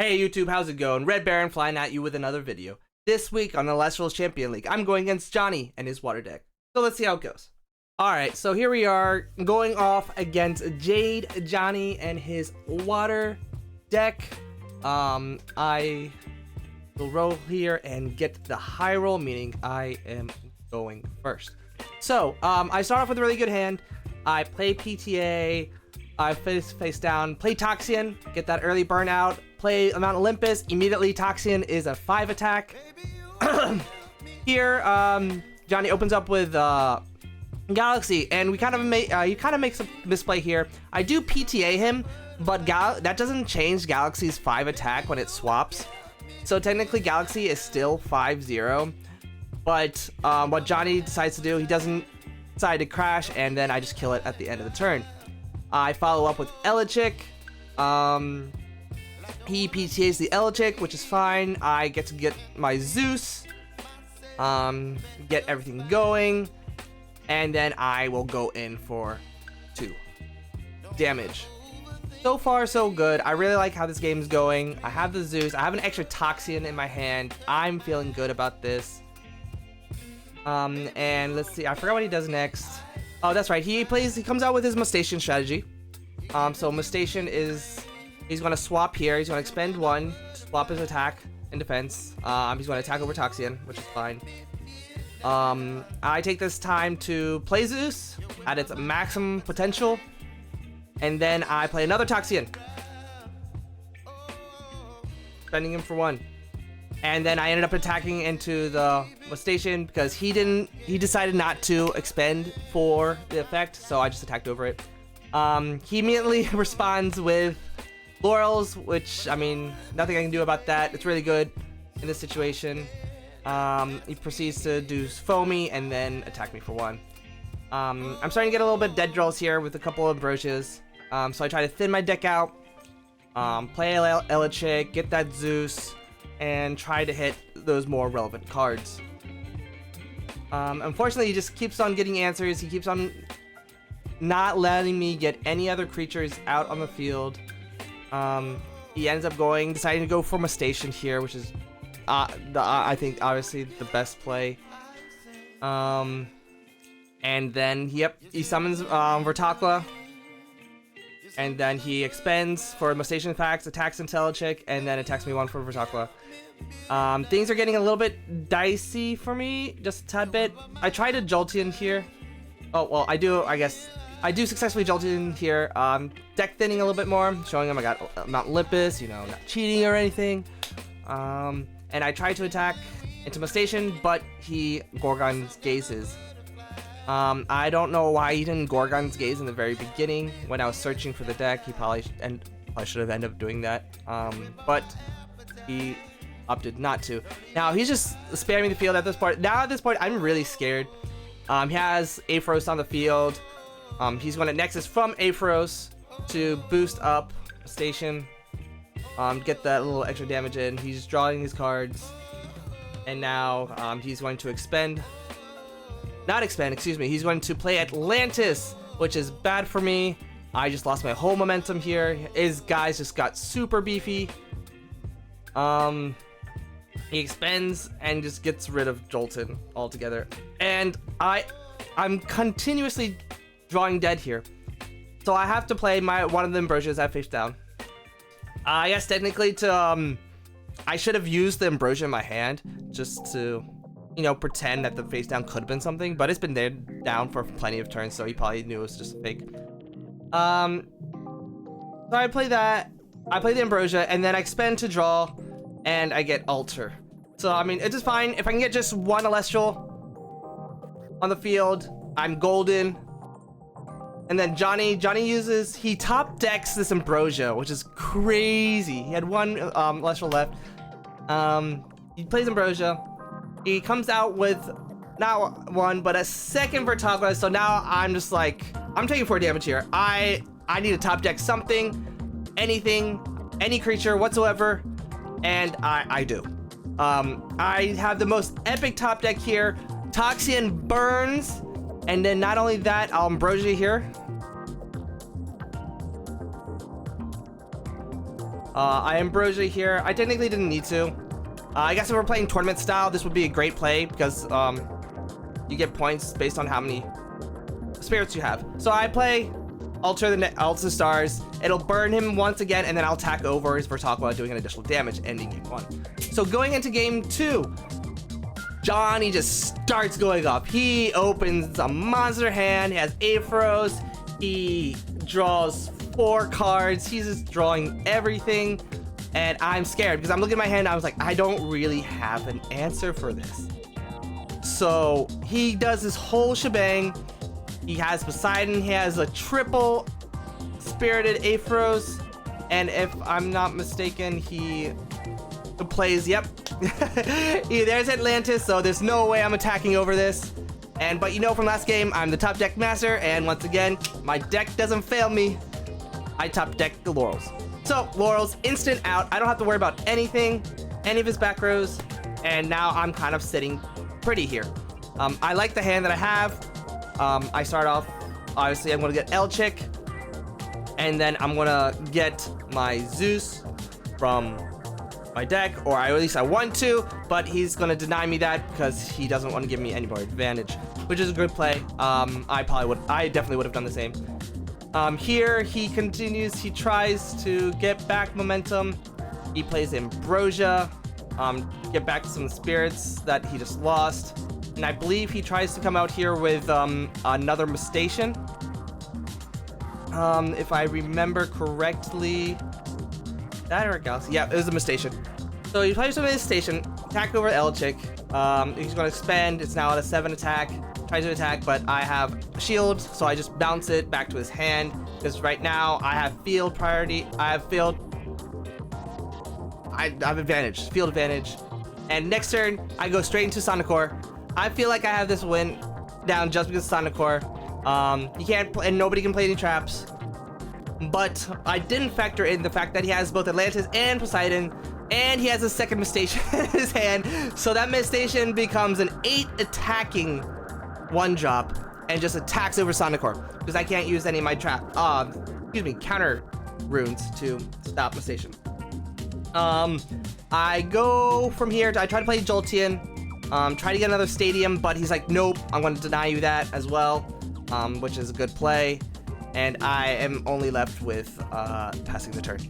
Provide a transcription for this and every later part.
Hey YouTube, how's it going? Red Baron flying at you with another video. This week on the ELESTRALS Champion League, I'm going against Johnny and his water deck. So let's see how it goes. Alright, so here we are going off against Jade, Johnny, and his water deck. I will roll here and get the high roll, meaning I am going first. So, I start off with a really good hand. I play PTA, I face down, play Toxian, get that early burnout, play Mount Olympus, immediately Toxian is a 5 attack. Here, Johnny opens up with Galaxy, and we kind of he kind of makes a misplay here. I do PTA him, but that doesn't change Galaxy's 5 attack when it swaps. So technically Galaxy is still 5-0, but what Johnny decides to do, he doesn't decide to crash, and then I just kill it at the end of the turn. I follow up with Elechick. He PTAs the Elechick, which is fine. I get to get my Zeus, get everything going, and then I will go in for 2 damage. So far, so good. I really like how this game is going. I have the Zeus. I have an extra Toxian in my hand. I'm feeling good about this. And let's see. I forgot what he does next. Oh, that's right. He comes out with his Mustation strategy. So Mustation is, he's going to swap here. He's going to expend 1, swap his attack and defense. He's going to attack over Toxian, which is fine. I take this time to play Zeus at its maximum potential. And then I play another Toxian, spending him for 1. And then I ended up attacking into the Mustation because he decided not to expend for the effect, so I just attacked over it. He immediately responds with Laurels, which, I mean, nothing I can do about that. It's really good in this situation. He proceeds to do Foamy and then attack me for 1. I'm starting to get a little bit dead draws here with a couple of Ambrosias. So I try to thin my deck out, play Elechick, get that Zeus, and try to hit those more relevant cards. Unfortunately, he just keeps on getting answers. He keeps on not letting me get any other creatures out on the field. He ends up deciding to go for Mustation here, which is, I think, obviously the best play. And then, he summons Vertakla. And then he expends for Mustation effects, attacks Elechick, and then attacks me 1 for Vertakla. Things are getting a little bit dicey for me, just a tad bit. I try to Jolteon here. Oh, well, I do successfully Jolteon here. Deck thinning a little bit more, showing him I got Mount Olympus, you know, not cheating or anything. And I try to attack into Mustation, but he Gorgon's Gazes. I don't know why he didn't Gorgon's Gaze in the very beginning when I was searching for the deck. He probably should have ended up doing that, but he opted not to. Now he's just spamming the field at this point. Now at this point, I'm really scared. He has Aphros on the field. He's going to Nexus from Aphros to boost up Station, get that little extra damage in. He's drawing his cards, and now he's going to he's going to play Atlantis, which is bad for me. I just lost my whole momentum here. His guys just got super beefy. He expends and just gets rid of Jolteon altogether. And I'm continuously drawing dead here. So I have to play one of the Ambrosias I face down. I guess technically I should have used the Ambrosia in my hand just to, you know, pretend that the face down could have been something, but it's been there down for plenty of turns, so he probably knew it was just a fake. So I play that. I play the Ambrosia, and then I expend to draw, and I get Alter. So, I mean, it's just fine. If I can get just 1 Celestial on the field, I'm golden. And then Johnny he top decks this Ambrosia, which is crazy. He had 1 Celestial left. He plays Ambrosia. He comes out with not 1, but a 2nd Vertakla. So now I'm just like, I'm taking 4 damage here. I need to top deck something, anything, any creature whatsoever, and I do. I have the most epic top deck here. Toxian burns, and then not only that, I'll Ambrosia here. I Ambrosia here. I technically didn't need to. I guess if we're playing tournament style, this would be a great play because you get points based on how many spirits you have. So I play Ultra the Stars. It'll burn him once again, and then I'll attack over his Vertaqua, doing an additional damage, ending game 1. So going into game 2, Johnny just starts going up. He opens a monster hand. He has Aphros. He draws 4 cards. He's just drawing everything. And I'm scared because I'm looking at my hand. I was like, I don't really have an answer for this. So he does this whole shebang. He has Poseidon. He has a triple spirited Aphros. And if I'm not mistaken, he plays, yep. There's Atlantis. So there's no way I'm attacking over this. But you know from last game, I'm the top deck master. And once again, my deck doesn't fail me. I top deck the Laurels. So, Laurels, instant out. I don't have to worry about anything, any of his back rows, and now I'm kind of sitting pretty here. I like the hand that I have. I start off, obviously, I'm going to get Elchik, and then I'm going to get my Zeus from my deck, or at least I want to, but he's going to deny me that because he doesn't want to give me any more advantage, which is a good play. I definitely would have done the same. Here he continues, he tries to get back momentum. He plays Ambrosia, get back some spirits that he just lost. And I believe he tries to come out here with another Mestation. If I remember correctly, that or a Galaxy? Yeah, it was a Mestation. So he plays with Mestation, attack over Elchik. He's going to expand, it's now at a 7 attack. Tries to attack, but I have shield, so I just bounce it back to his hand because right now I have field priority. I have advantage, field advantage, and next turn I go straight into Sonic Core. I feel like I have this win down just because of Sonic Core. You can't play, and nobody can play any traps, but I didn't factor in the fact that he has both Atlantis and Poseidon, and he has a second Mestation in his hand, so that Mestation becomes an 8 attacking 1-drop and just attacks over Sonic Core because I can't use any of my counter runes to stop Mestation. I go from here. I try to play Jolteon, try to get another Stadium, but he's like, nope, I'm going to deny you that as well, which is a good play, and I am only left with passing the turn.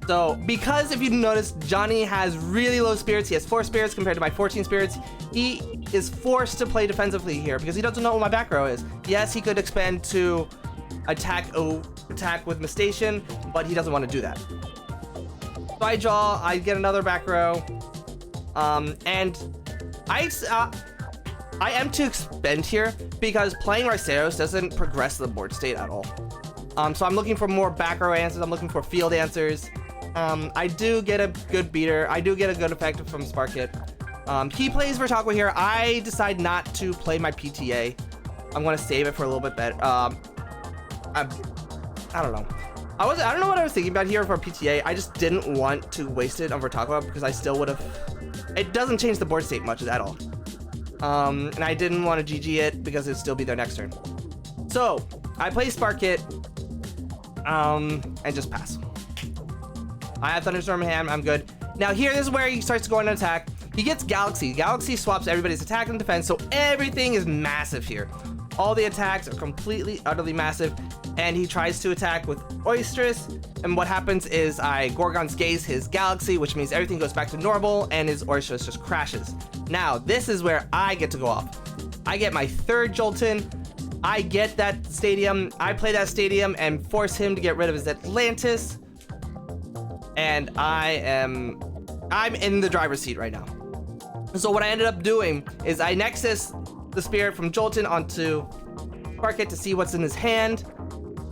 So, because if you notice, Johnny has really low spirits. He has 4 spirits compared to my 14 spirits. He is forced to play defensively here because he doesn't know what my back row is. Yes, he could expand to attack with Mestation, but he doesn't want to do that. So I draw, I get another back row, and I am to expend here because playing Riceros doesn't progress the board state at all. So I'm looking for more back row answers. I'm looking for field answers. I do get a good beater. I do get a good effect from Spark Hit. He plays Vertaqua here. I decide not to play my PTA. I'm going to save it for a little bit better. I don't know. I don't know what I was thinking about here for PTA. I just didn't want to waste it on Vertaqua because I still would have... It doesn't change the board state much at all. And I didn't want to GG it because it'd still be their next turn. So, I play Spark Hit. And just pass. I have Thunderstorm in hand, I'm good. Now here, this is where he starts to go on an attack. He gets Galaxy. Galaxy swaps everybody's attack and defense, so everything is massive here. All the attacks are completely, utterly massive, and he tries to attack with Oistress, and what happens is I Gorgon's Gaze his Galaxy, which means everything goes back to normal, and his Oistress just crashes. Now, this is where I get to go off. I get my 3rd Jolteon. I get that Stadium, I play that Stadium and force him to get rid of his Atlantis. And I'm in the driver's seat right now. So what I ended up doing is I Nexus the Spirit from Jolteon onto Spark Hit to see what's in his hand.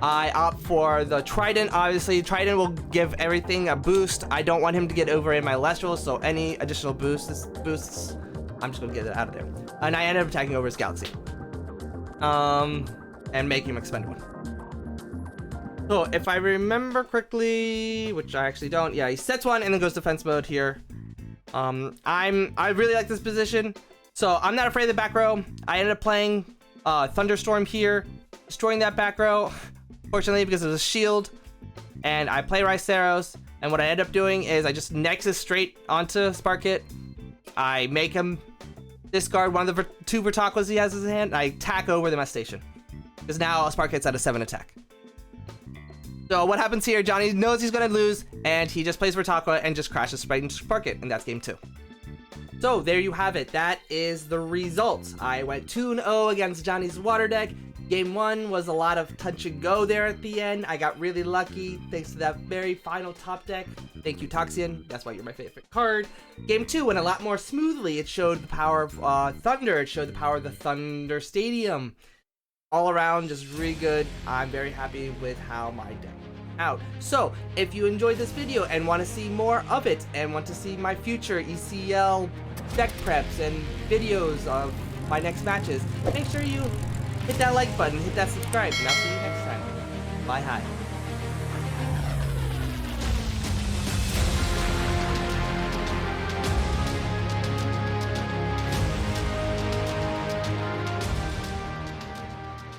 I opt for the Trident. Obviously, Trident will give everything a boost. I don't want him to get over in my ELESTRALS, so any additional boosts, I'm just gonna get it out of there. And I ended up attacking over his Galaxy. And making him expend 1. So if I remember correctly, which I actually don't, yeah, he sets 1 and then goes defense mode here. I really like this position, so I'm not afraid of the back row. I ended up playing Thunderstorm here, destroying that back row, fortunately because it was a shield. And I play Riceros, And what I end up doing is I just nexus straight onto Sparkit. I make him discard one of the two Vertakwas he has in his hand, and I attack over the Mess Station. Because now Sparkit's at a 7 attack. So what happens here, Johnny knows he's going to lose, and he just plays Vertakwa and just crashes right into Sparkit, and that's game 2. So there you have it. That is the results. I went 2-0 against Johnny's water deck. Game 1 was a lot of touch and go there at the end. I got really lucky thanks to that very final top deck. Thank you, Toxian. That's why you're my favorite card. Game 2 went a lot more smoothly. It showed the power of Thunder. It showed the power of the Thunder Stadium. All around, just really good. I'm very happy with how my deck went out. So, if you enjoyed this video and want to see more of it, and want to see my future ECL deck preps and videos of my next matches, make sure you hit that like button, hit that subscribe, and I'll see you next time. Bye, hi.